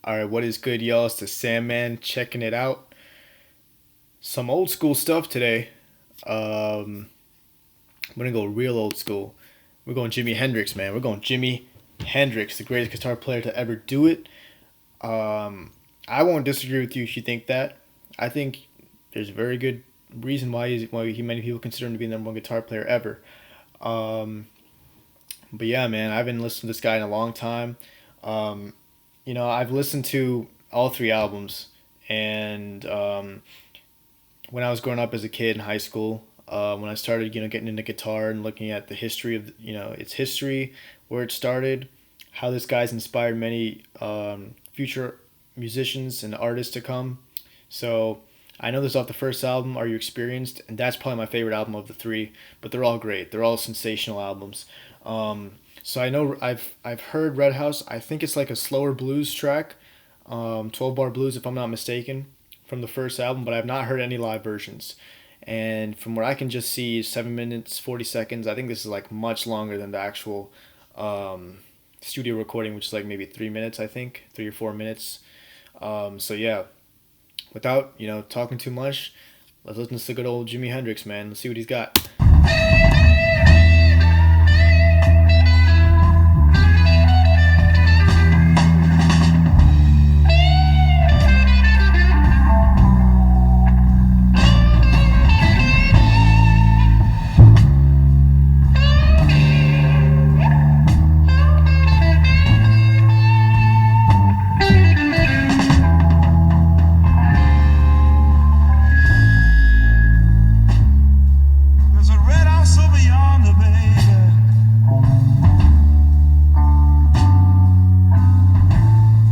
All right, what is good, y'all? It's the Sandman checking it out. Some old school stuff today. Um, I'm gonna go real old school. We're going Jimi Hendrix, man. We're going Jimi Hendrix, the greatest guitar player to ever do it. Um, I won't disagree with you if you think that. I think there's a very good reason why many people consider him to be the number one guitar player ever. Um, but yeah, man, I haven't listened to this guy in a long time. Um, I've listened to all three albums, and when I was growing up as a kid in high school, when I started, getting into guitar and looking at the history of, its history, where it started, how this guy's inspired many future musicians and artists to come. So I know this off the first album, Are You Experienced? And that's probably my favorite album of the three, but they're all great. They're all sensational albums. So I know I've heard Red House. I think it's like a slower blues track, 12 bar blues if I'm not mistaken, from the first album, but I've not heard any live versions. And from what I can just see, 7 minutes 40 seconds. I think this is like much longer than the actual um, studio recording, which is like maybe 3 minutes. I think 3 or 4 minutes. So yeah, without talking too much, let's listen to the good old Jimi Hendrix, man. Let's see what he's got. There's a red house over yonder, baby.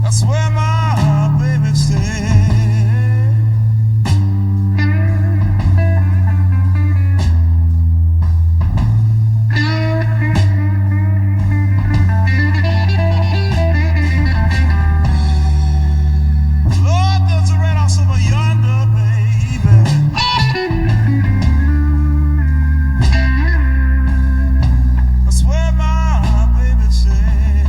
That's where my baby stays. Lord, there's a red house over yonder, baby. That's where my baby stays.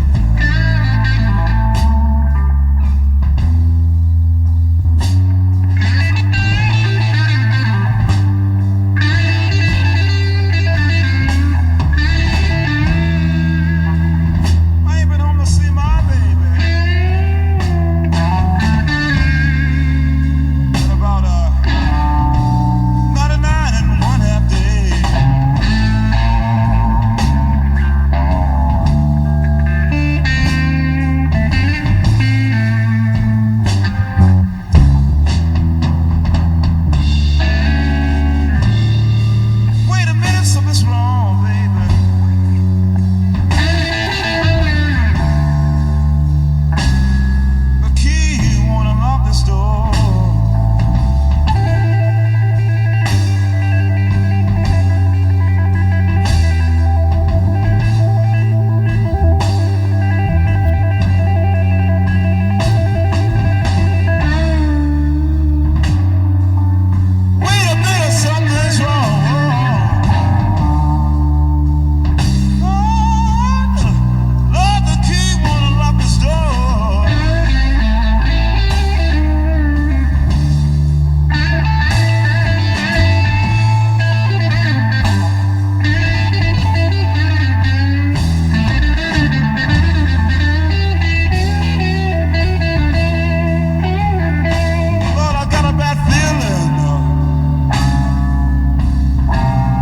I ain't been home to see my baby in about 99 and one half days. Wait a minute, something's wrong, baby. The key won't unlock this door. Wait a minute, something's wrong. Lord, Lord, the key won't unlock this door. Lord, I got a bad feeling.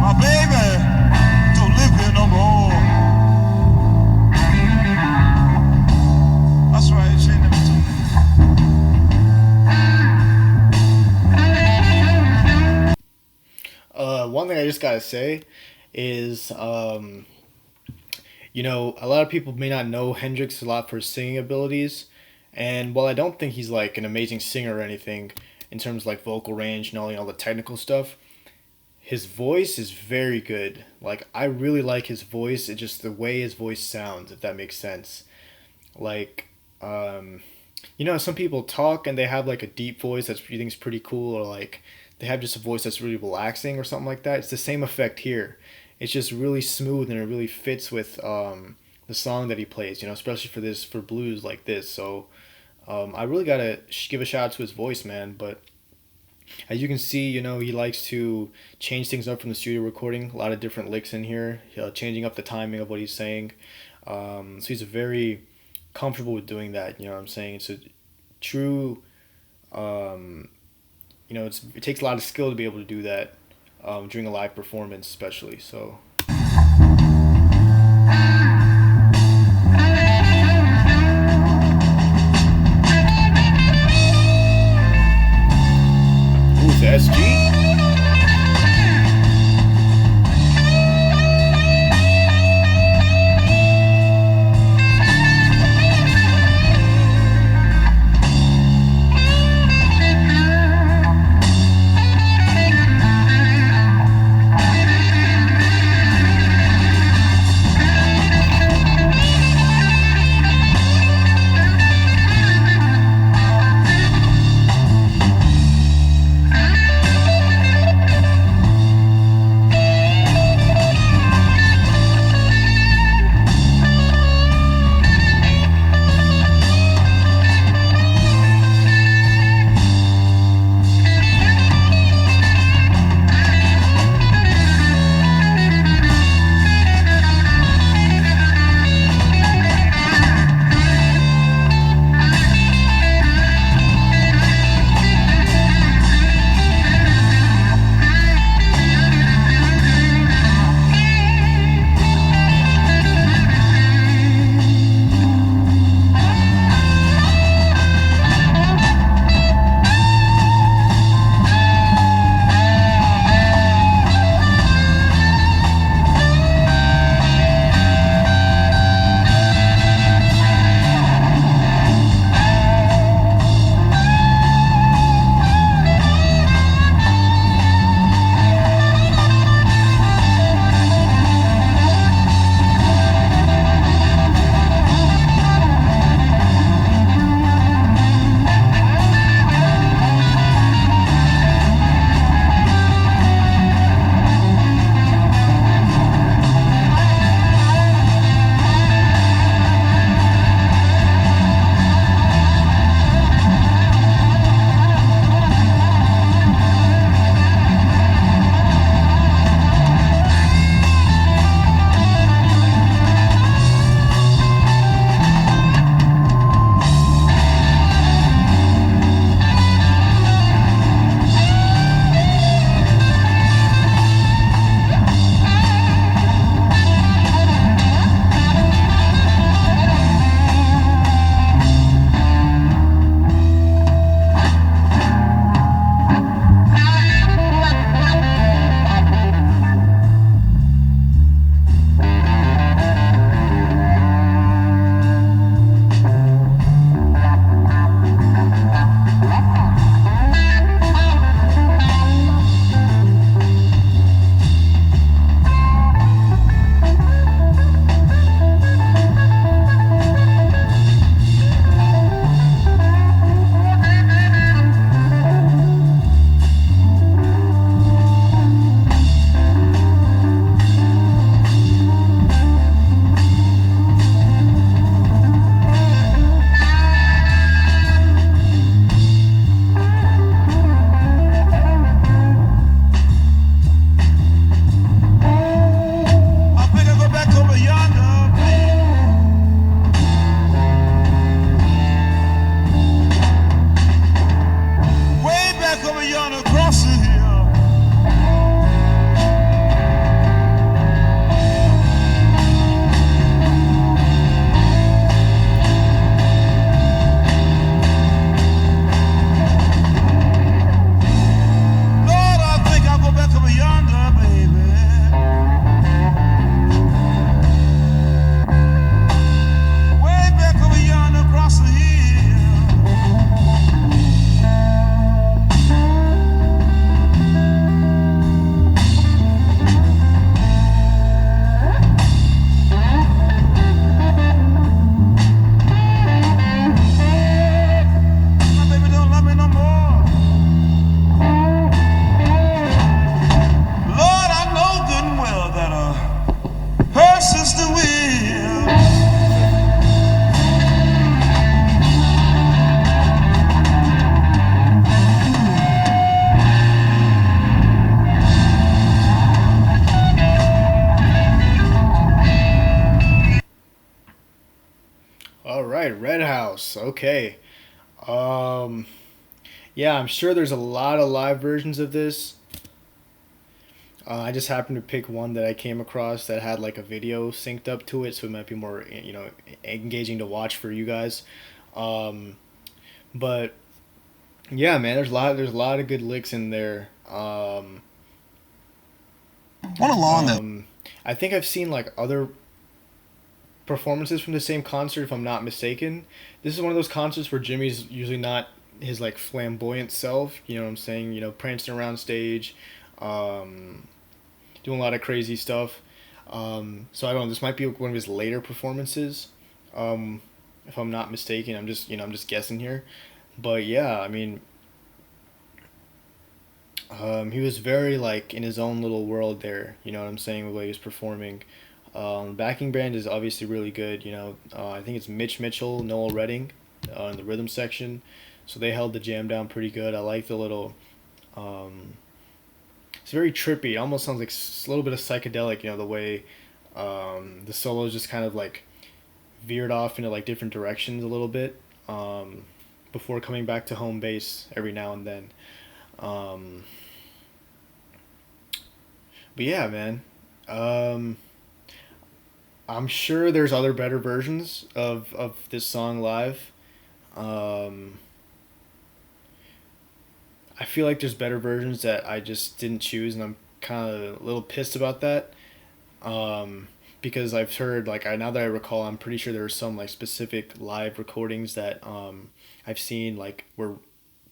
My baby don't live here no more. That's right, she ain't never told me. One thing I just gotta say is, a lot of people may not know Hendrix a lot for his singing abilities, and while I don't think he's like an amazing singer or anything in terms of like vocal range and all the technical stuff, his voice is very good. Like I really like his voice. It's just the way his voice sounds, if that makes sense. Like, um, some people talk and they have like a deep voice that's you think is pretty cool, or like they have just a voice that's really relaxing or something like that. It's the same effect here. It's just really smooth and it really fits with the song that he plays. Especially for blues like this. So I really gotta give a shout out to his voice, man. But as you can see, he likes to change things up from the studio recording. A lot of different licks in here, changing up the timing of what he's saying. So he's very comfortable with doing that. You know what I'm saying? It's a true. Um, it takes a lot of skill to be able to do that during a live performance, especially. So, ooh, it's the SG. All right, Red House. Okay. Um, yeah, I'm sure there's a lot of live versions of this. I just happened to pick one that I came across that had like a video synced up to it, so it might be more, engaging to watch for you guys. Um, but yeah, man, there's a lot of good licks in there. What along the Um, I think I've seen like other performances from the same concert, if I'm not mistaken. This is one of those concerts where Jimmy's usually not his like flamboyant self. You know what I'm saying? Prancing around stage, um, doing a lot of crazy stuff. So I don't know. This might be one of his later performances, um, if I'm not mistaken. I'm just guessing here, but yeah, I mean, he was very like in his own little world there. You know what I'm saying? The way he was performing. Backing band is obviously really good. I think it's Mitch Mitchell, Noel Redding, in the rhythm section, so they held the jam down pretty good. I like the little. Um, it's very trippy. It almost sounds like a little bit of psychedelic. The way the solos just kind of like veered off into like different directions a little bit, before coming back to home base every now and then. Um, but yeah, man. Um, I'm sure there's other better versions of this song live. Um, I feel like there's better versions that I just didn't choose, and I'm kind of a little pissed about that. Um, because I've heard like now that I recall, I'm pretty sure there are some like specific live recordings that I've seen like where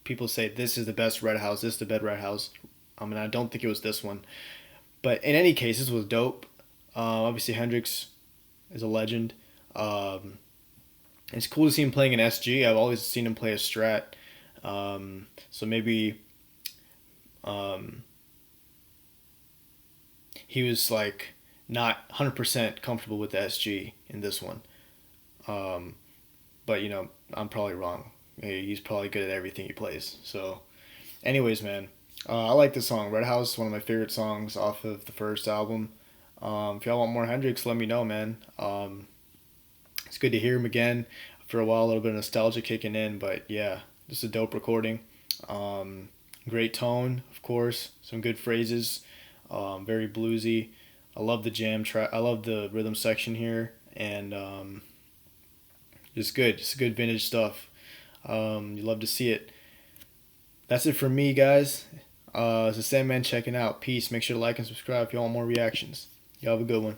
people say this is the best Red House, this is the best Red House. And I don't think it was this one, but in any case, this was dope. Obviously Hendrix is a legend. Um, it's cool to see him playing an SG. I've always seen him play a Strat. So maybe um, he was like not 100% comfortable with the SG in this one. Um, but I'm probably wrong. He's probably good at everything he plays. So, anyways, man, I like this song. Red House, one of my favorite songs off of the first album. If y'all want more Hendrix, let me know, man. It's good to hear him again after a while. A little bit of nostalgia kicking in, but yeah, just a dope recording. Um, Great tone, of course. Some good phrases. Very bluesy. I love the jam track. I love the rhythm section here, and just good. Just good vintage stuff. You love to see it. That's it for me, guys. It's the Sandman checking out. Peace. Make sure to like and subscribe if you want more reactions. Y'all have a good one.